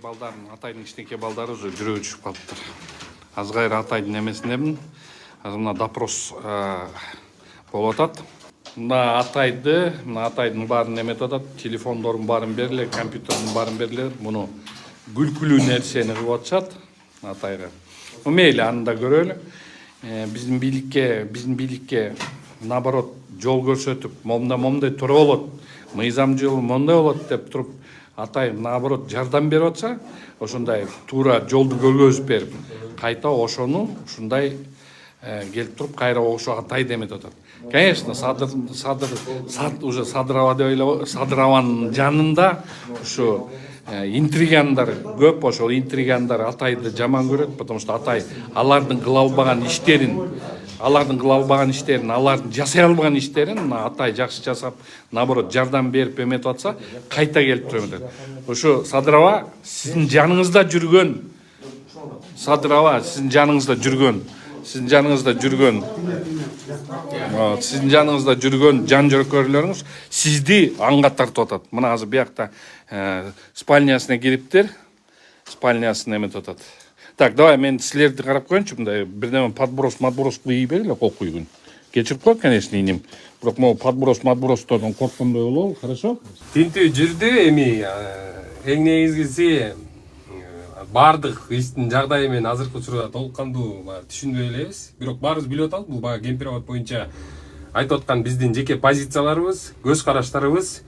балдарын, Атайдың кичинекей балдары уже жүрөгү түшүп калыптыр. Азгайыр Атайдын эмесиндемин. Азыр мына допрос болуп атат. Мына Атайдын баарын эметип атат, телефондордун баарын берле, компьютердин баарын берле, муну күлкүлүү нерсени кылып атышат Атайга. Мейли, аны да көрөлү. Биздин бийликке наоборот жол көрсөтүп, момундай туура болот, мыйзам жолу мондай болот деп туруп, Атай наоборот жардам берип атса, ошондой туура жолду көргөзүп берип, кайта ошону ушундай келип туруп, кайра ошо Атай деметип атат. Конечно, уже Садыраванын жанында ушу интригандар көп, ошол интригандар Атайды жаман көрөт, потому что Атай алардын кыла албаган иштерин, алардын жасай албаган иштерин Атай жакшы жасап, наоборот жардам берип эметип атса, кайта келип туруп эметет. Ошо Садырава сиздин жаныңызда жүргөн жан жөрөкөрлөрүңүз сизди аңга тартып атат. Мына азыр биякта спальнясына кириптир, спальнясын эметип атат. Так, давай мен силерди карап коеюнчу, мындай бирдеме подброс кыйый берели, кол куйгун. Кечирип кой, конечно, инем. Бирок могу подбростордон корккондой болобу, хорошо? Тинтүү жүрдү, эми эң негизгиси бардык иштин жагдайы менен азыркы учурда толук кандуу түшүнбөй элебиз. Бирок баарыбыз билип атабыз, бул баягы Кемпировод боюнча айтып аткан биздин жеке позицияларыбыз, көз караштарыбыз.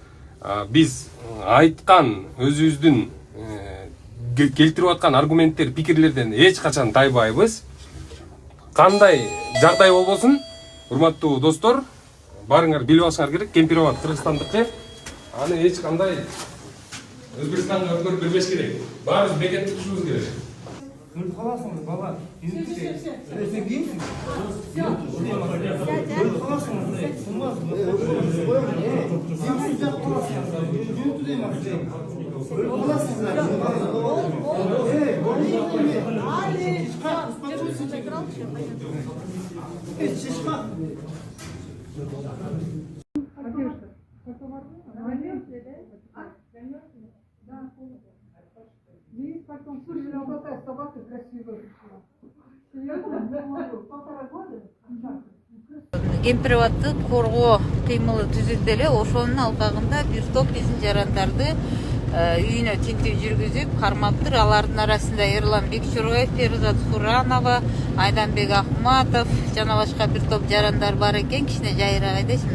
Биз айткан өзүбүздүн келтирип аткан аргументтер, пикирлерден эч качан тайбайбыз. Кандай жагдай болбосун, урматтуу достор, баарыңар билип алышыңар керек, Кемпировод Кыргызстандыкы. Аны эч кандай Өзбекстанга өткөрүп бербеш керек. Баарыбыз бекет тутушубуз керек. Өлүп каласыңыз, бала. Сен кийимсиң? Өлүп каласыңыз, сынбаз. Есть потом хватает собаки красивые. Полтора года. Кемпироводду коргоо кыймылы түзүлдү эле, ошонун алкагында бир топ биздин жарандарды үйүнө тинтүү жүргүзүп кармаптыр. Алардын арасында Эрлан Бекчуроев, Перизат Суранова, Айданбек Акматов жана башка бир топ жарандар бар экен, кичине жайыраак айдайсың.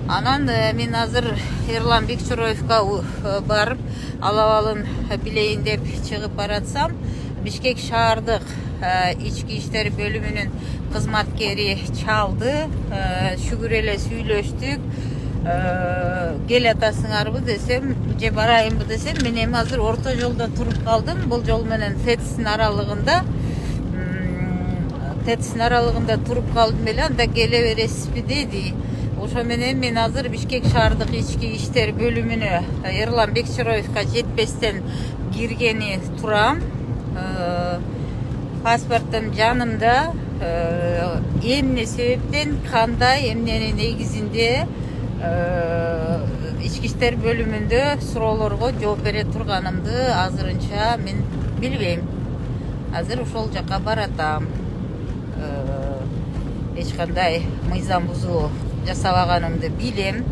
Анан мен азыр Эрлан Бекчуроевка барып, алабалын билейин деп чыгып баратсам, Бишкек шаардык ички иштер бөлүмүнүн кызматкери чалды, шүгүр эле сүйлөштүк. Кел атасыңарбы десем, же барайынбы десем, мен эми азыр орто жолдо туруп калдым. Бул жол менен Тетистин аралыгында туруп калдым эле, анда келе бересизби деди. Ошо менен мен азыр Бишкек шаардык ички иштер бөлүмүнө Эрлан Бекчуроевка жетпестен киргени турам. Паспортум жанымда. Эмне себептен, кандай, эмненин негизинде ички иштер бөлүмүндө суроолорго жооп бере турганымды азырынча мен билбейм. Азыр ошол жака баратам. Эч кандай мыйзам бузуу жасабаганымды билем.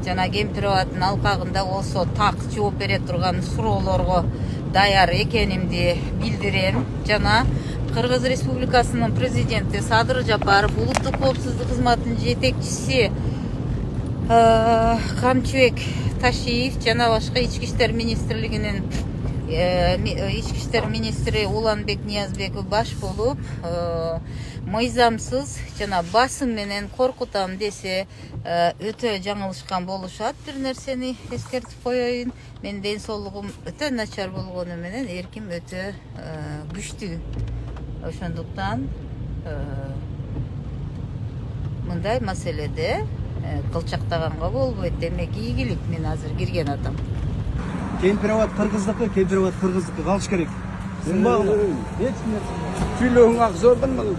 Жана Кемпироводдун алкагында болсо так жооп бере турган суроолорго даяр экенимди билдирем. Жана Кыргыз Республикасынын президенти Садыр Жапаров, улуттук коопсуздук кызматынын жетекчиси Камчыбек Ташиев жана башка ички иштер министрлигинин ички иштер министри Уланбек Ниязбеков баш болуп, мыйзамсыз жана басым менен коркутам десе өтө жаңылышкан болушат. Бир нерсени эскертип коеюн. Мен ден соолугум өтө начар болгону менен эрким өтө күчтүү. Ошондуктан мындай маселеде кылчактаганга болбойт. Демек ийгилик, мен азыр кирген атам. Кемпировод кыргыздыкы, Кемпировод кыргыздыкы калыш керек. Сынбагыла. Эч нерсе. Сүйлөңүң ак зордун.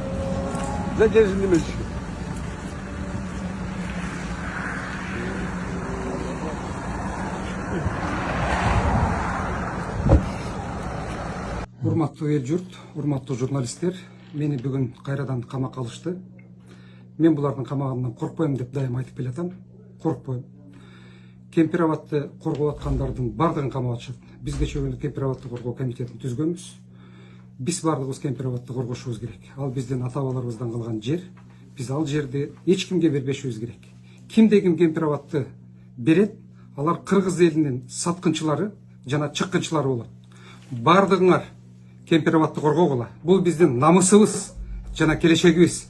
Зачем эмес? Урматтуу эл журт, урматтуу журналисттер, мени бүгүн кайрадан камакка алышты. Мен булардын камагынан коркпойм деп дайым айтып келатам. Коркпойм. Кемпир абадты коргоп аткандардын бардыгын камап атышат. Биз кечээ күнү Кемпир абадты коргоо комитетин түзгөнбүз. Биз бардыгыбыз Кемпир абадты коргошубуз керек. Ал биздин ата бабаларыбыздан калган жер. Биз ал жерди эч кимге бербешибиз керек. Кимде ким Кемпир абадты берет, алар кыргыз элинин саткынчылары жана чыккынчылары болот. Бардыгыңар Кемпир абадты коргогула. Бул биздин намысыбыз жана келечегибиз.